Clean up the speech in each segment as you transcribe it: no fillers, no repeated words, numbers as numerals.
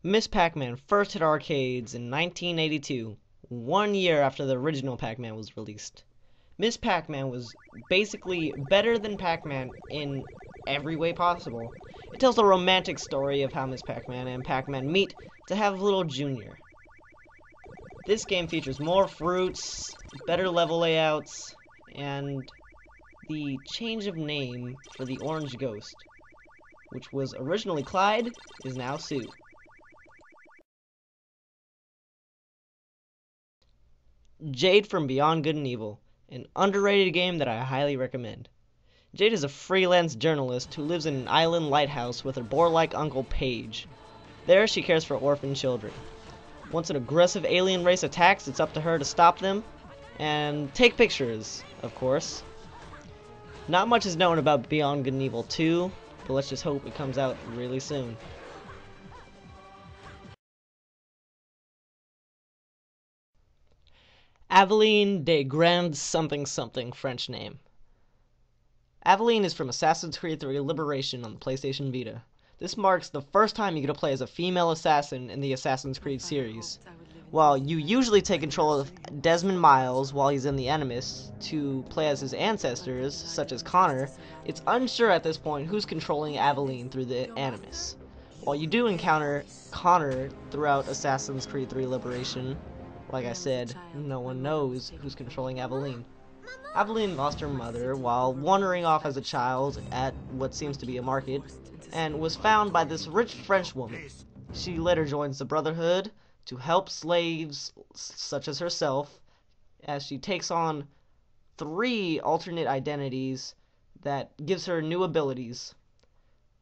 Miss Pac-Man first hit arcades in 1982, 1 year after the original Pac-Man was released. Miss Pac-Man was basically better than Pac-Man in every way possible. It tells a romantic story of how Miss Pac-Man and Pac-Man meet to have little Junior. This game features more fruits, better level layouts, and the change of name for the orange ghost, which was originally Clyde, is now Sue. Jade from Beyond Good and Evil, an underrated game that I highly recommend. Jade is a freelance journalist who lives in an island lighthouse with her boar-like uncle Paige. There, she cares for orphan children. Once an aggressive alien race attacks, it's up to her to stop them and take pictures, of course. Not much is known about Beyond Good and Evil 2, but let's just hope it comes out really soon. Aveline de Grand something something French name. Aveline is from Assassin's Creed 3 Liberation on the PlayStation Vita. This marks the first time you get to play as a female assassin in the Assassin's Creed series. While you usually take control of Desmond Miles while he's in the Animus to play as his ancestors, such as Connor, it's unsure at this point who's controlling Aveline through the Animus. While you do encounter Connor throughout Assassin's Creed 3 Liberation, like I said, no one knows who's controlling Aveline. Aveline lost her mother while wandering off as a child at what seems to be a market, and was found by this rich French woman. She later joins the Brotherhood to help slaves such as herself, as she takes on 3 alternate identities that gives her new abilities.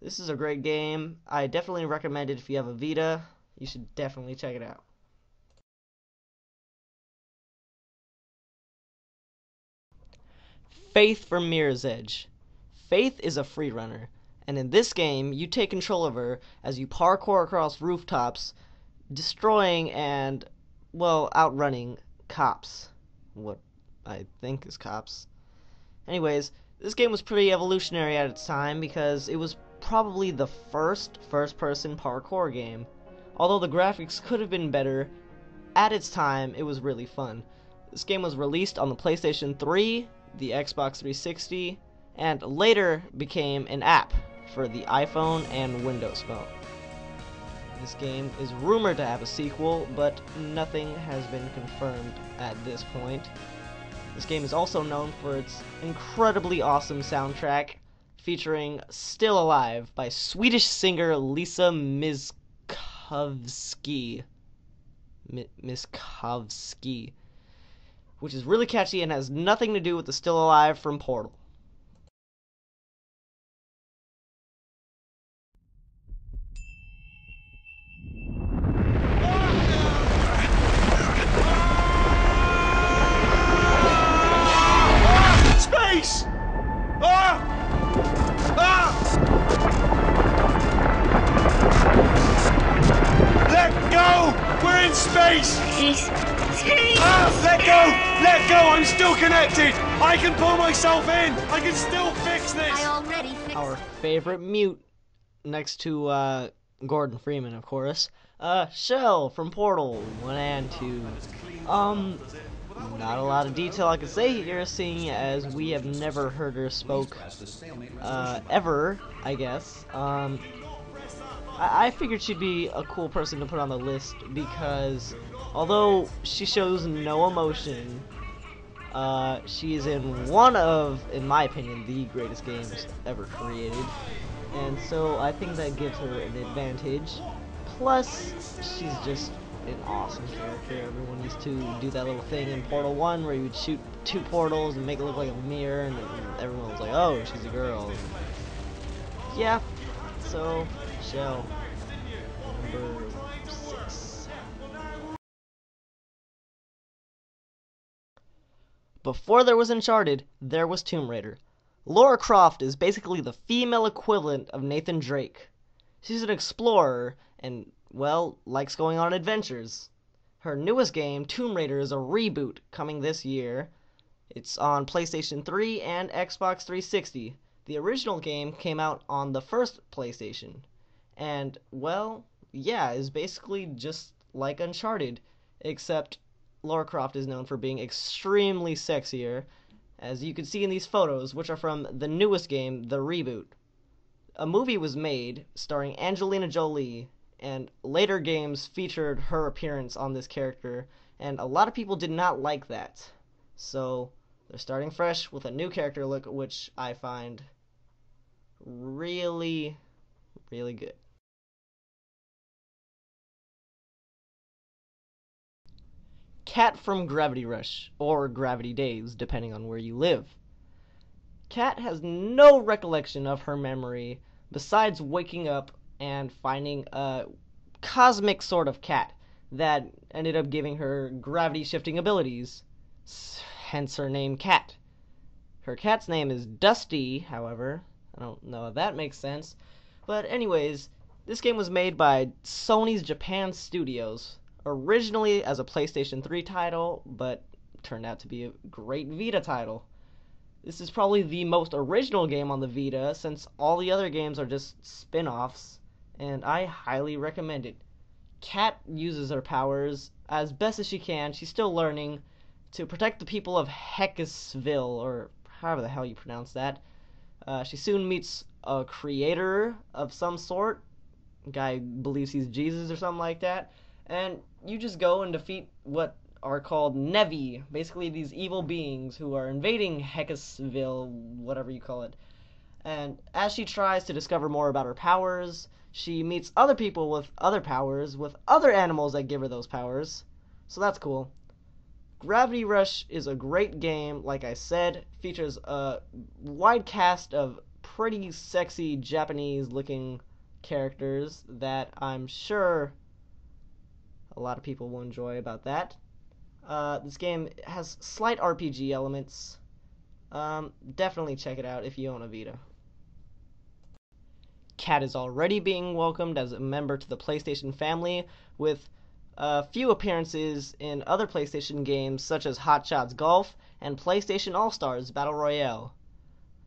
This is a great game. I definitely recommend it if you have a Vita. You should definitely check it out. Faith from Mirror's Edge. Faith is a freerunner, and in this game, you take control of her as you parkour across rooftops, destroying and, well, outrunning cops. What I think is cops. Anyways, this game was pretty evolutionary at its time because it was probably the first-person parkour game. Although the graphics could have been better, at its time, it was really fun. This game was released on the PlayStation 3, the Xbox 360, and later became an app for the iPhone and Windows Phone. This game is rumored to have a sequel, but nothing has been confirmed at this point. This game is also known for its incredibly awesome soundtrack, featuring Still Alive by Swedish singer Lisa Miskovsky. Which is really catchy and has nothing to do with the Still Alive from Portal. Space! Ah! Ah! Let go! We're in space! Ah! Let go! Let go! I'm still connected! I can pull myself in! I can still fix this! I already fixed Our favorite mute, next to Gordon Freeman, of course. Shell from Portal 1 and 2. Not a lot of detail I can say here, seeing as we have never heard her spoke, ever, I guess. I figured she'd be a cool person to put on the list because, although she shows no emotion, she is in one of, in my opinion, the greatest games ever created. And so I think that gives her an advantage. Plus, she's just an awesome character. Everyone used to do that little thing in Portal 1 where you would shoot 2 portals and make it look like a mirror, and everyone was like, oh, she's a girl. Yeah, so, Shell. Number 6. Before there was Uncharted, there was Tomb Raider. Lara Croft is basically the female equivalent of Nathan Drake. She's an explorer and, well, likes going on adventures. Her newest game, Tomb Raider, is a reboot coming this year. It's on PlayStation 3 and Xbox 360. The original game came out on the first PlayStation. And, well, yeah, is basically just like Uncharted, except Lara Croft is known for being extremely sexier, as you can see in these photos, which are from the newest game, the reboot. A movie was made starring Angelina Jolie, and later games featured her appearance on this character, and a lot of people did not like that. So they're starting fresh with a new character look, which I find really, really good. Cat from Gravity Rush, or Gravity Days, depending on where you live. Cat has no recollection of her memory besides waking up and finding a cosmic sort of cat that ended up giving her gravity shifting abilities, hence her name Cat. Her cat's name is Dusty, however. I don't know if that makes sense. But anyways, this game was made by Sony's Japan Studios, originally as a PlayStation 3 title, but turned out to be a great Vita title. This is probably the most original game on the Vita, since all the other games are just spin-offs, and I highly recommend it. Cat uses her powers as best as she can. She's still learning to protect the people of Heckesville, or however the hell you pronounce that. She soon meets a creator of some sort. Guy believes he's Jesus or something like that. And you just go and defeat what are called Nevi, basically these evil beings who are invading Heckesville, whatever you call it. And as she tries to discover more about her powers, she meets other people with other powers, with other animals that give her those powers. So that's cool. Gravity Rush is a great game, like I said. Features a wide cast of pretty sexy Japanese-looking characters that I'm sure a lot of people will enjoy about that. This game has slight RPG elements. Definitely check it out if you own a Vita. Cat is already being welcomed as a member to the PlayStation family, with a few appearances in other PlayStation games such as Hot Shots Golf and PlayStation All-Stars Battle Royale.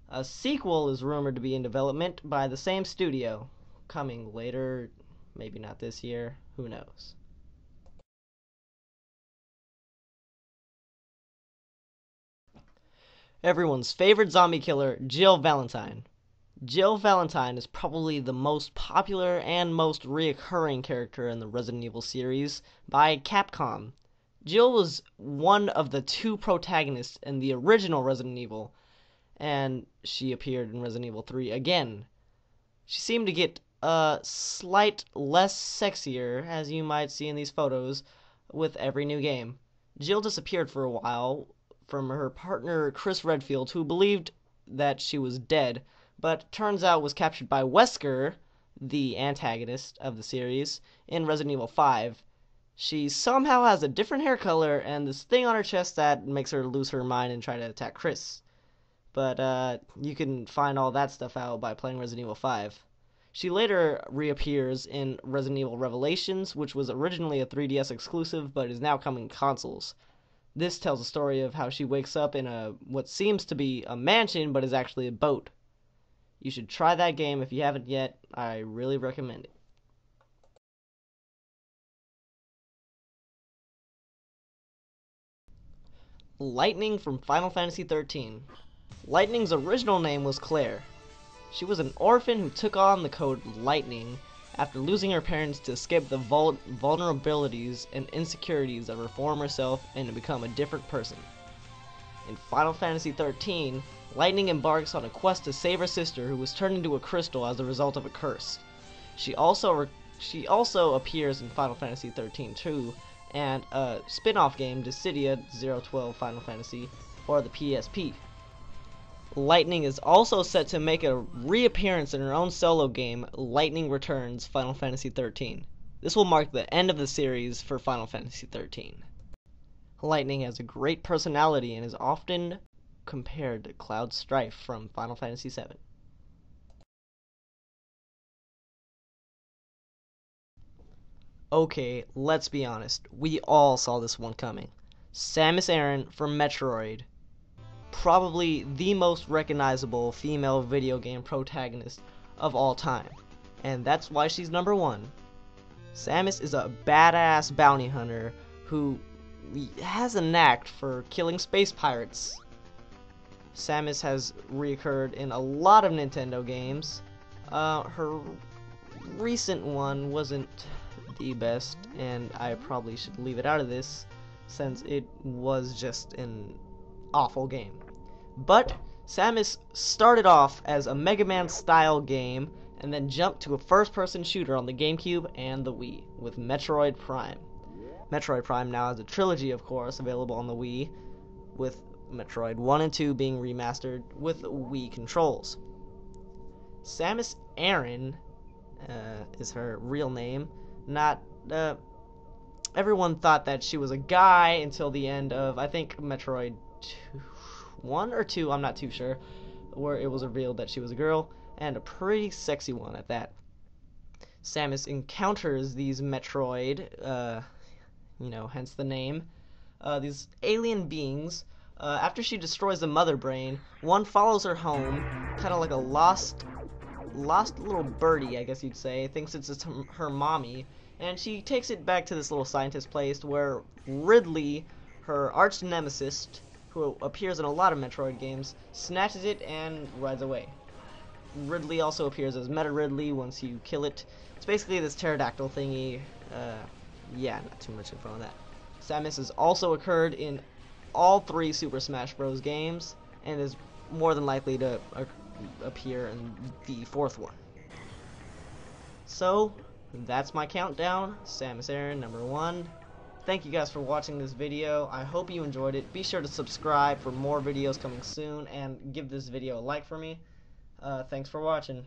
A sequel is rumored to be in development by the same studio, coming later, maybe not this year, who knows. Everyone's favorite zombie killer, Jill Valentine. Jill Valentine is probably the most popular and most reoccurring character in the Resident Evil series by Capcom. Jill was one of the two protagonists in the original Resident Evil, and she appeared in Resident Evil 3 again. She seemed to get a slight less sexier, as you might see in these photos, with every new game. Jill disappeared for a while from her partner Chris Redfield, who believed that she was dead, but turns out was captured by Wesker, the antagonist of the series, in Resident Evil 5. She somehow has a different hair color and this thing on her chest that makes her lose her mind and try to attack Chris. But you can find all that stuff out by playing Resident Evil 5. She later reappears in Resident Evil Revelations, which was originally a 3DS exclusive but is now coming to consoles. This tells a story of how she wakes up in what seems to be a mansion but is actually a boat. You should try that game if you haven't yet. I really recommend it. Lightning from Final Fantasy XIII. Lightning's original name was Claire. She was an orphan who took on the code Lightning after losing her parents to escape the vulnerabilities and insecurities of her former self and to become a different person. In Final Fantasy XIII, Lightning embarks on a quest to save her sister, who was turned into a crystal as a result of a curse. She also appears in Final Fantasy XIII 2 and a spin-off game, Dissidia 012 Final Fantasy, for the PSP. Lightning is also set to make a reappearance in her own solo game, Lightning Returns Final Fantasy XIII. This will mark the end of the series for Final Fantasy XIII. Lightning has a great personality and is often compared to Cloud Strife from Final Fantasy VII. Okay, let's be honest. We all saw this one coming. Samus Aran from Metroid. Probably the most recognizable female video game protagonist of all time. And that's why she's number one. Samus is a badass bounty hunter who has a knack for killing space pirates. Samus has reoccurred in a lot of Nintendo games. Her recent one wasn't the best, and I probably should leave it out of this since it was just an awful game. But Samus started off as a Mega Man style game and then jumped to a first-person shooter on the GameCube and the Wii with Metroid Prime. Metroid Prime now has a trilogy, of course, available on the Wii, with Metroid 1 and 2 being remastered with Wii controls. Samus Aran is her real name. Everyone thought that she was a guy until the end of, I think, Metroid 1 or 2, I'm not too sure, where it was revealed that she was a girl, and a pretty sexy one at that. Samus encounters these Metroid, hence the name, these alien beings. After she destroys the mother brain, one follows her home, kind of like a lost little birdie, I guess you'd say, thinks it's her mommy, and she takes it back to this little scientist place where Ridley, her arch nemesis, who appears in a lot of Metroid games, snatches it and rides away. Ridley also appears as Meta Ridley once you kill it. It's basically this pterodactyl thingy. Yeah, not too much info on that. Samus has also occurred in all 3 Super Smash Bros. Games, and is more than likely to appear in the 4th one. So, that's my countdown. Samus Aran, number 1. Thank you guys for watching this video. I hope you enjoyed it. Be sure to subscribe for more videos coming soon, and give this video a like for me. Thanks for watching.